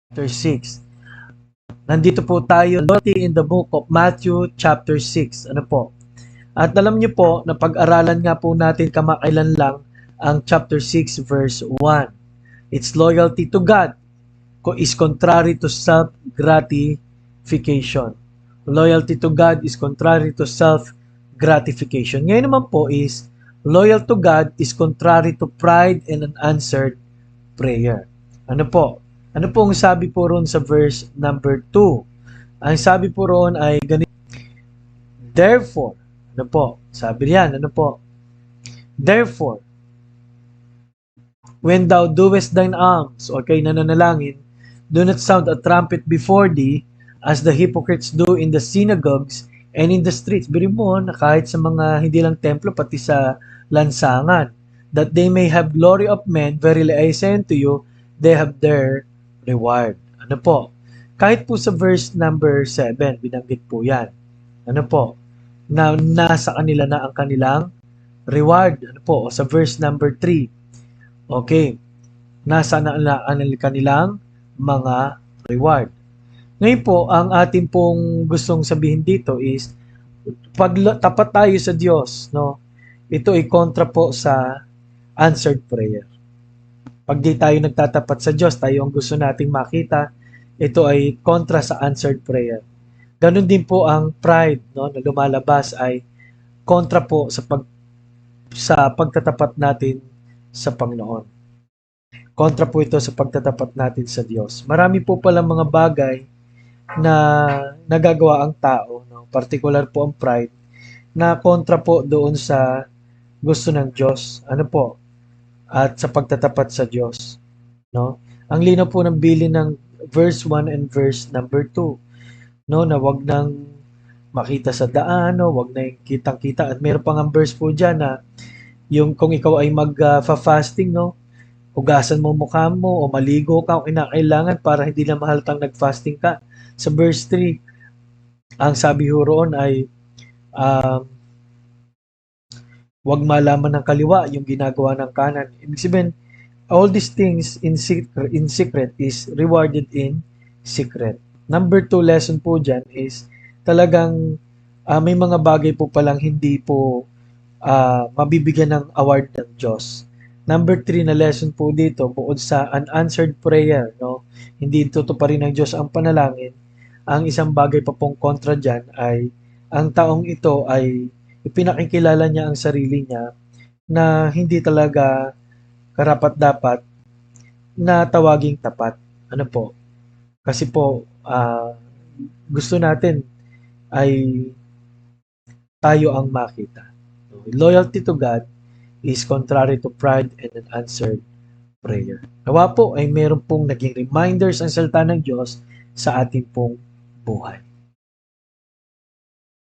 chapter 6. Nandito po tayo in the book of Matthew chapter 6. Ano po? At alam niyo po na pag-aralan nga po natin kamakailan lang ang chapter 6 verse 1. Its loyalty to God is contrary to self-gratification. Loyalty to God is contrary to self-gratification. Ngayon naman po is loyal to God is contrary to pride and unanswered prayer. Ano po? Ano po ang sabi po ron sa verse number 2? Ang sabi po ron ay ganito. Therefore, ano po? Sabi riyan, ano po? Therefore, when thou doest thine alms, o kay nananalangin, do not sound a trumpet before thee, as the hypocrites do in the synagogues and in the streets. Biri mo na kahit sa mga hindi lang templo, pati sa lansangan, that they may have glory of men, verily I say unto you, they have their reward. Ano po? Kahit po sa verse number 7, binanggit po yan. Ano po? Na nasa kanila na ang kanilang reward. Ano po? O sa verse number 3. Okay. Nasa na ang kanilang mga reward. Ngayon po, ang atin pong gustong sabihin dito is, pag tapat tayo sa Diyos, no? Ito ay kontra po sa answered prayer. Pag di tayo nagtatapat sa Diyos, tayo ang gusto nating makita, ito ay kontra sa answered prayer. Ganon din po ang pride, no, na lumalabas ay kontra po sa pagtatapat natin sa Panginoon. Kontra po ito sa pagtatapat natin sa Diyos. Marami po palang mga bagay na nagagawa ang tao, no, particular po ang pride, na kontra po doon sa gusto ng Diyos. Ano po? At sa pagtatapat sa Diyos, no? Ang linaw po ng bilin ng verse 1 and verse number 2, no, na wag nang makita sa daan, no, wag na kitang-kita. At meron pang ang verse po diyan na yung kung ikaw ay mag-fasting, no, hugasan mo mukha mo o maligo ka kung kinakailangan para hindi na mahaltang nag-fasting ka. Sa verse 3, ang sabi ho roon ay wag malaman ng kaliwa yung ginagawa ng kanan. Ibig sabihin, all these things in secret is rewarded in secret. Number 2 lesson po dyan is talagang may mga bagay po palang hindi po mabibigyan ng award ng Diyos. Number 3 na lesson po dito, bukod sa unanswered prayer, no, hindi tutuparin ng Diyos ang panalangin, ang isang bagay pa pong kontra dyan ay ang taong ito ay ipinakikilala niya ang sarili niya na hindi talaga karapat-dapat na tawaging tapat. Ano po? Kasi po, gusto natin ay tayo ang makita. Loyalty to God is contrary to pride and unanswered prayer. Nawa po ay meron pong naging reminders ang salita ng Diyos sa ating pong buhay.